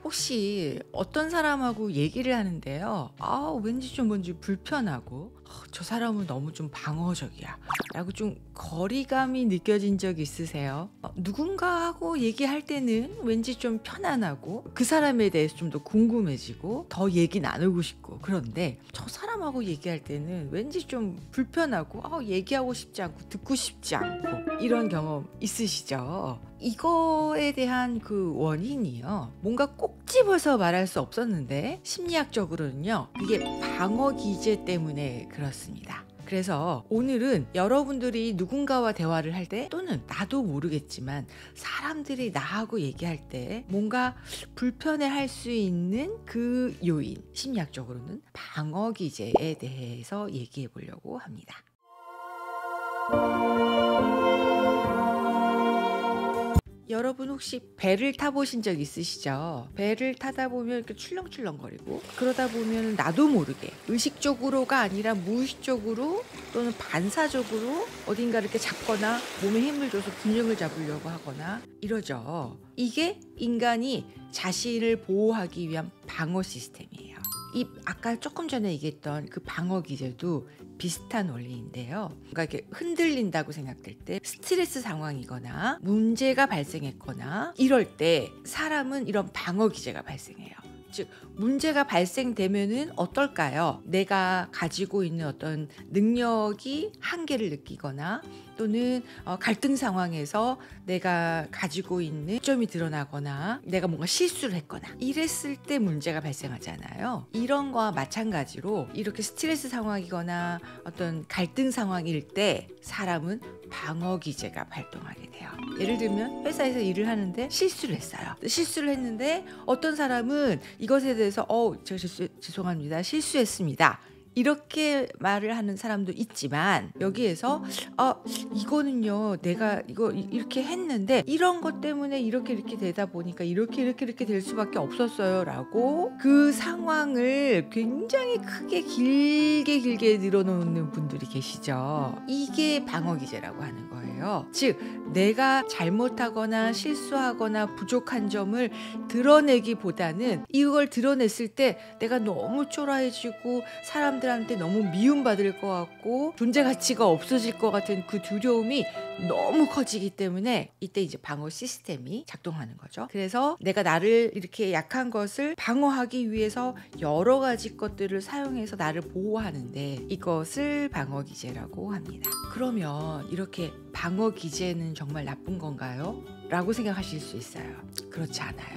혹시 어떤 사람하고 얘기를 하는데요. 왠지 좀 뭔지 불편하고 저 사람은 너무 좀 방어적이야 라고 좀 거리감이 느껴진 적 있으세요? 누군가하고 얘기할 때는 왠지 좀 편안하고 그 사람에 대해서 좀 더 궁금해지고 더 얘기 나누고 싶고, 그런데 저 사람하고 얘기할 때는 왠지 좀 불편하고 얘기하고 싶지 않고 듣고 싶지 않고, 이런 경험 있으시죠? 이거에 대한 그 원인이요, 뭔가 꼭 집어서 말할 수 없었는데 심리학적으로는요 그게 방어 기제 때문에 그렇습니다. 그래서 오늘은 여러분들이 누군가와 대화를 할 때, 또는 나도 모르겠지만 사람들이 나하고 얘기할 때 뭔가 불편해할 수 있는 그 요인, 심리학적으로는 방어 기제에 대해서 얘기해 보려고 합니다. 여러분 혹시 배를 타보신 적 있으시죠? 배를 타다 보면 이렇게 출렁출렁거리고, 그러다 보면 나도 모르게 의식적으로가 아니라 무의식적으로 또는 반사적으로 어딘가 이렇게 잡거나 몸에 힘을 줘서 균형을 잡으려고 하거나 이러죠. 이게 인간이 자신을 보호하기 위한 방어 시스템이에요. 이 아까 조금 전에 얘기했던 그 방어 기제도 비슷한 원리인데요. 뭔가 이렇게 흔들린다고 생각될 때, 스트레스 상황이거나 문제가 발생했거나 이럴 때 사람은 이런 방어 기제가 발생해요. 즉, 문제가 발생되면은 어떨까요? 내가 가지고 있는 어떤 능력이 한계를 느끼거나, 또는 갈등 상황에서 내가 가지고 있는 점이 드러나거나, 내가 뭔가 실수를 했거나 이랬을 때 문제가 발생하잖아요. 이런 거와 마찬가지로 이렇게 스트레스 상황이거나 어떤 갈등 상황일 때 사람은 방어 기제가 발동하게 돼요. 예를 들면 회사에서 일을 하는데 실수를 했어요. 실수를 했는데 어떤 사람은 이것에 대해서 제가 죄송합니다, 실수했습니다, 이렇게 말을 하는 사람도 있지만, 여기에서 이거는요 내가 이거 이렇게 했는데 이런 것 때문에 이렇게 되다 보니까 이렇게 될 수밖에 없었어요 라고 그 상황을 굉장히 크게 길게 늘어놓는 분들이 계시죠. 이게 방어 기제라고 하는 거예요. 즉, 내가 잘못하거나 실수하거나 부족한 점을 드러내기보다는 이걸 드러냈을 때 내가 너무 초라해지고 사람들한테 너무 미움받을 것 같고 존재 가치가 없어질 것 같은 그 두려움이 너무 커지기 때문에 이때 이제 방어 시스템이 작동하는 거죠. 그래서 내가 나를 이렇게 약한 것을 방어하기 위해서 여러 가지 것들을 사용해서 나를 보호하는데, 이것을 방어 기제라고 합니다. 그러면 이렇게 방어 기제는 정말 나쁜 건가요? 라고 생각하실 수 있어요. 그렇지 않아요.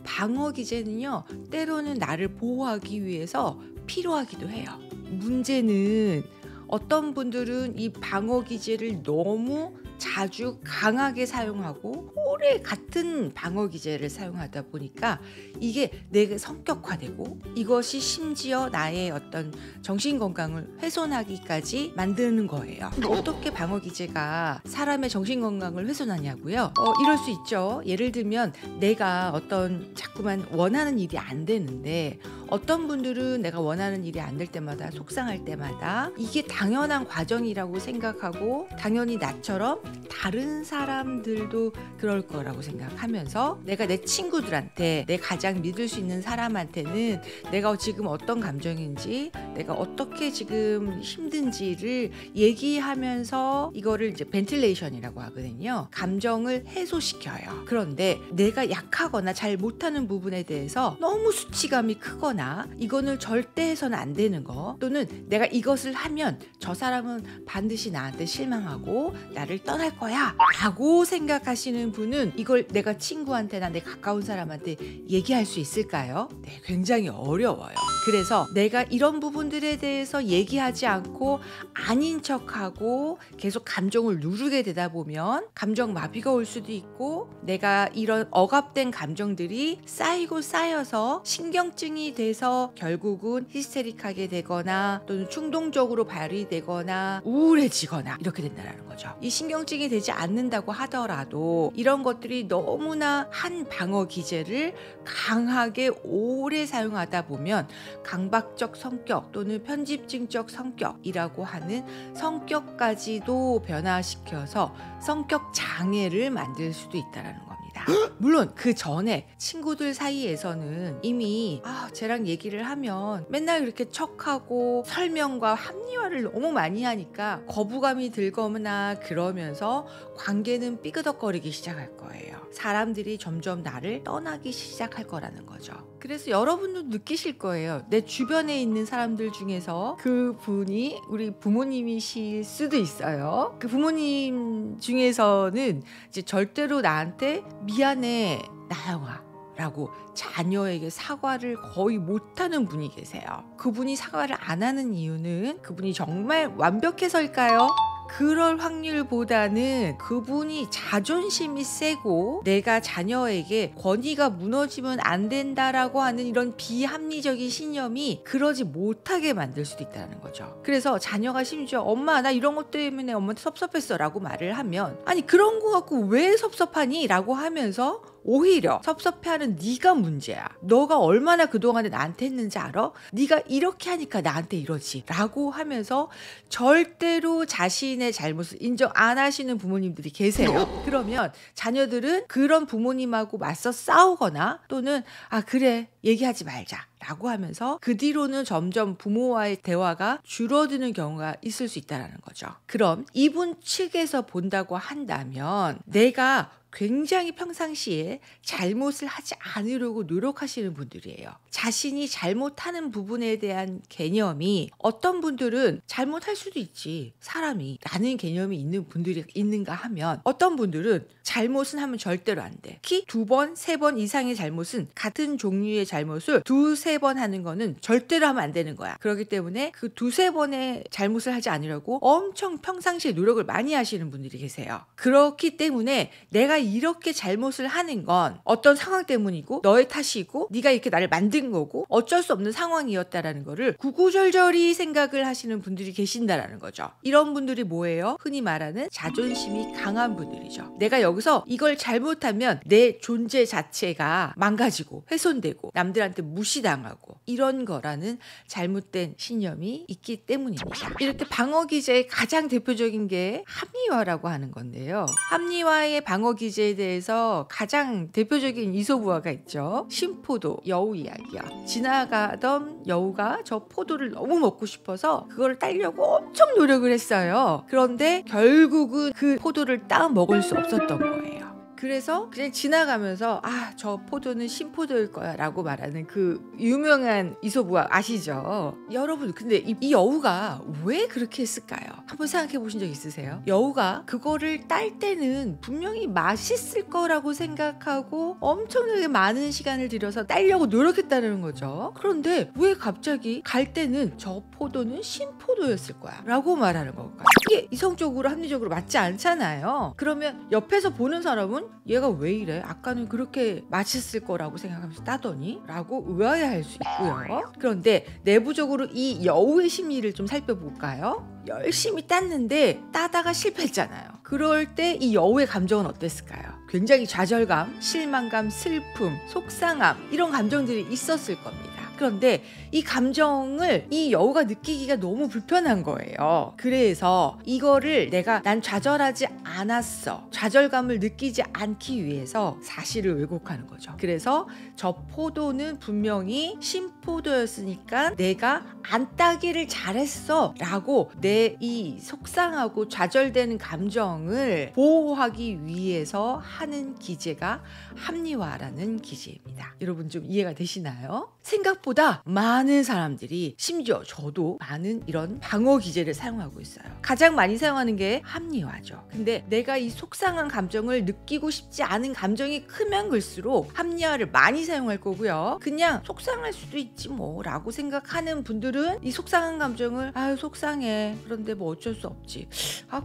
방어 기제는요 때로는 나를 보호하기 위해서 필요하기도 해요. 문제는 어떤 분들은 이 방어 기제를 너무 자주 강하게 사용하고 오래 같은 방어 기제를 사용하다 보니까 이게 내 성격화되고, 이것이 심지어 나의 어떤 정신 건강을 훼손하기까지 만드는 거예요. 어떻게 방어 기제가 사람의 정신 건강을 훼손하냐고요? 이럴 수 있죠. 예를 들면 내가 어떤 자꾸만 원하는 일이 안 되는데, 어떤 분들은 내가 원하는 일이 안 될 때마다 속상할 때마다 이게 당연한 과정이라고 생각하고, 당연히 나처럼 다른 사람들도 그럴 거라고 생각하면서 내가 내 친구들한테, 내 가장 믿을 수 있는 사람한테는 내가 지금 어떤 감정인지, 내가 어떻게 지금 힘든지를 얘기하면서 이거를 이제 벤틸레이션이라고 하거든요. 감정을 해소시켜요. 그런데 내가 약하거나 잘 못하는 부분에 대해서 너무 수치감이 크거나 이거는 절대 해서는 안 되는 거, 또는 내가 이것을 하면 저 사람은 반드시 나한테 실망하고 나를 떠날 거야 라고 생각하시는 분은 이걸 내가 친구한테나 내 가까운 사람한테 얘기할 수 있을까요? 네, 굉장히 어려워요. 그래서 내가 이런 부분들에 대해서 얘기하지 않고 아닌 척하고 계속 감정을 누르게 되다 보면 감정 마비가 올 수도 있고, 내가 이런 억압된 감정들이 쌓이고 쌓여서 신경증이 돼서 결국은 히스테릭하게 되거나, 또는 충동적으로 발휘되거나 우울해지거나 이렇게 된다는 거죠. 이 신경증이 되지 않는다고 하더라도 이런 것들이 너무나 한 방어 기제를 강하게 오래 사용하다 보면 강박적 성격 또는 편집증적 성격이라고 하는 성격까지도 변화시켜서 성격 장애를 만들 수도 있다는 겁니다. 물론 그 전에 친구들 사이에서는 이미 쟤랑 얘기를 하면 맨날 그렇게 척하고 설명과 합리화를 너무 많이 하니까 거부감이 들거나 그러면서 관계는 삐그덕거리기 시작할 거예요. 사람들이 점점 나를 떠나기 시작할 거라는 거죠. 그래서 여러분도 느끼실 거예요. 내 주변에 있는 사람들 중에서 그 분이 우리 부모님이실 수도 있어요. 그 부모님 중에서는 이제 절대로 나한테 미안해 나영아 라고 자녀에게 사과를 거의 못하는 분이 계세요. 그분이 사과를 안 하는 이유는 그분이 정말 완벽해서일까요? 그럴 확률보다는 그분이 자존심이 세고 내가 자녀에게 권위가 무너지면 안 된다라고 하는 이런 비합리적인 신념이 그러지 못하게 만들 수도 있다는 거죠. 그래서 자녀가 심지어 엄마 나 이런 것 때문에 엄마한테 섭섭했어 라고 말을 하면 아니 그런 거 갖고 왜 섭섭하니? 라고 하면서 오히려 섭섭해하는 네가 문제야. 너가 얼마나 그동안에 나한테 했는지 알아? 네가 이렇게 하니까 나한테 이러지 라고 하면서 절대로 자신의 잘못을 인정 안 하시는 부모님들이 계세요. 그러면 자녀들은 그런 부모님하고 맞서 싸우거나 또는 그래 얘기하지 말자 라고 하면서 그 뒤로는 점점 부모와의 대화가 줄어드는 경우가 있을 수 있다는 거죠. 그럼 이분 측에서 본다고 한다면 내가 굉장히 평상시에 잘못을 하지 않으려고 노력하시는 분들이에요. 자신이 잘못하는 부분에 대한 개념이 어떤 분들은 잘못할 수도 있지. 사람이 라는 개념이 있는 분들이 있는가 하면 어떤 분들은 잘못은 하면 절대로 안 돼. 특히 2번, 3번 이상의 잘못은 같은 종류의 잘못을 2, 3번 하는 거는 절대로 하면 안 되는 거야. 그렇기 때문에 그 2, 3번의 잘못을 하지 않으려고 엄청 평상시에 노력을 많이 하시는 분들이 계세요. 그렇기 때문에 내가 이렇게 잘못을 하는 건 어떤 상황 때문이고 너의 탓이고 네가 이렇게 나를 만든 거고 어쩔 수 없는 상황이었다라는 거를 구구절절히 생각을 하시는 분들이 계신다라는 거죠. 이런 분들이 뭐예요? 흔히 말하는 자존심이 강한 분들이죠. 내가 여기서 이걸 잘못하면 내 존재 자체가 망가지고 훼손되고 남들한테 무시당하고 이런 거라는 잘못된 신념이 있기 때문입니다. 이럴 때 방어 기제의 가장 대표적인 게 합리화라고 하는 건데요. 합리화의 방어 기제에 대해서 가장 대표적인 이솝우화가 있죠. 신포도 여우 이야기야. 지나가던 여우가 저 포도를 너무 먹고 싶어서 그걸 따려고 엄청 노력을 했어요. 그런데 결국은 그 포도를 따 먹을 수 없었던 거예요. 그래서 그냥 지나가면서 저 포도는 신포도일 거야 라고 말하는 그 유명한 이솝우화 아시죠? 여러분 근데 이 여우가 왜 그렇게 했을까요? 한번 생각해 보신 적 있으세요? 여우가 그거를 딸 때는 분명히 맛있을 거라고 생각하고 엄청나게 많은 시간을 들여서 따려고 노력했다는 거죠. 그런데 왜 갑자기 갈 때는 저 포도는 신포도였을 거야 라고 말하는 걸까요? 이게 이성적으로 합리적으로 맞지 않잖아요. 그러면 옆에서 보는 사람은 얘가 왜 이래? 아까는 그렇게 맛있을 거라고 생각하면서 따더니? 라고 의아해할 수 있고요. 그런데 내부적으로 이 여우의 심리를 좀 살펴볼까요? 열심히 땄는데 따다가 실패했잖아요. 그럴 때 이 여우의 감정은 어땠을까요? 굉장히 좌절감, 실망감, 슬픔, 속상함 이런 감정들이 있었을 겁니다. 그런데 이 감정을 이 여우가 느끼기가 너무 불편한 거예요. 그래서 이거를 난 좌절하지 않았어. 좌절감을 느끼지 않기 위해서 사실을 왜곡하는 거죠. 그래서 저 포도는 분명히 신포도였으니까 내가 안 따기를 잘했어 라고 내 이 속상하고 좌절되는 감정을 보호하기 위해서 하는 기제가 합리화라는 기제입니다. 여러분 좀 이해가 되시나요? 생각보다 많은 사람들이 심지어 저도 많은 이런 방어 기제를 사용하고 있어요. 가장 많이 사용하는 게 합리화죠. 근데 내가 이 속상한 감정을 느끼고 싶지 않은 감정이 크면 클수록 합리화를 많이 사용할 거고요. 그냥 속상할 수도 있지 뭐 라고 생각하는 분들은 이 속상한 감정을 속상해. 그런데 뭐 어쩔 수 없지.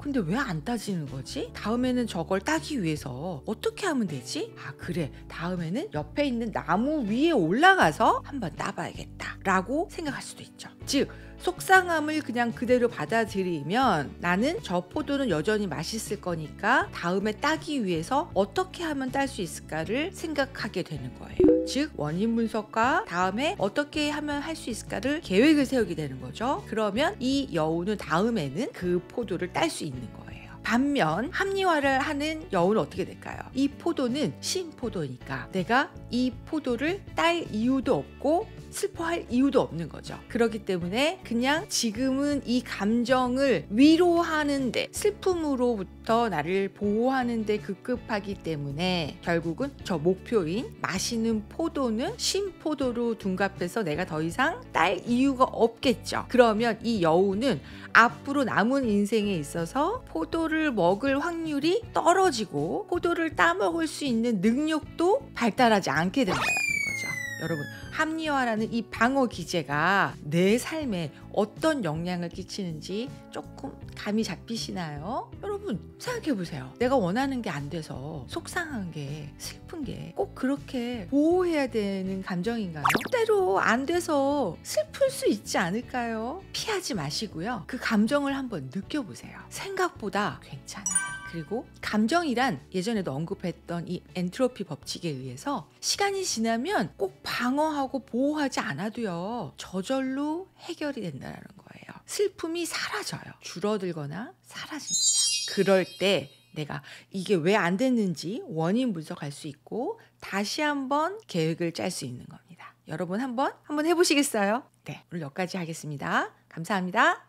근데 왜 안 따지는 거지? 다음에는 저걸 따기 위해서 어떻게 하면 되지? 그래. 다음에는 옆에 있는 나무 위에 올라가서 한번 따봐야겠다 라고 생각할 수도 있죠. 즉 속상함을 그냥 그대로 받아들이면 나는 저 포도는 여전히 맛있을 거니까 다음에 따기 위해서 어떻게 하면 딸 수 있을까를 생각하게 되는 거예요. 즉 원인 분석과 다음에 어떻게 하면 할 수 있을까를 계획을 세우게 되는 거죠. 그러면 이 여우는 다음에는 그 포도를 딸 수 있는 거예요. 반면 합리화를 하는 여우는 어떻게 될까요? 이 포도는 신포도니까 내가 이 포도를 딸 이유도 없고 슬퍼할 이유도 없는 거죠. 그렇기 때문에 그냥 지금은 이 감정을 위로하는데, 슬픔으로부터 나를 보호하는데 급급하기 때문에 결국은 저 목표인 맛있는 포도는 신포도로 둔갑해서 내가 더 이상 딸 이유가 없겠죠. 그러면 이 여우는 앞으로 남은 인생에 있어서 포도를 먹을 확률이 떨어지고 포도를 따먹을 수 있는 능력도 발달하지 않게 된다는 거죠. 여러분, 합리화라는 이 방어 기제가 내 삶에 어떤 영향을 끼치는지 조금 감이 잡히시나요? 여러분, 생각해 보세요. 내가 원하는 게 안 돼서 속상한 게, 슬픈 게 꼭 그렇게 보호해야 되는 감정인가요? 때로 안 돼서 슬플 수 있지 않을까요? 피하지 마시고요. 그 감정을 한번 느껴보세요. 생각보다 괜찮아요. 그리고 감정이란 예전에도 언급했던 이 엔트로피 법칙에 의해서 시간이 지나면 꼭 방어하고 보호하지 않아도요, 저절로 해결이 된다는 거예요. 슬픔이 사라져요. 줄어들거나 사라집니다. 그럴 때 내가 이게 왜 안 됐는지 원인 분석할 수 있고 다시 한번 계획을 짤 수 있는 겁니다. 여러분 한번 해보시겠어요? 네, 오늘 여기까지 하겠습니다. 감사합니다.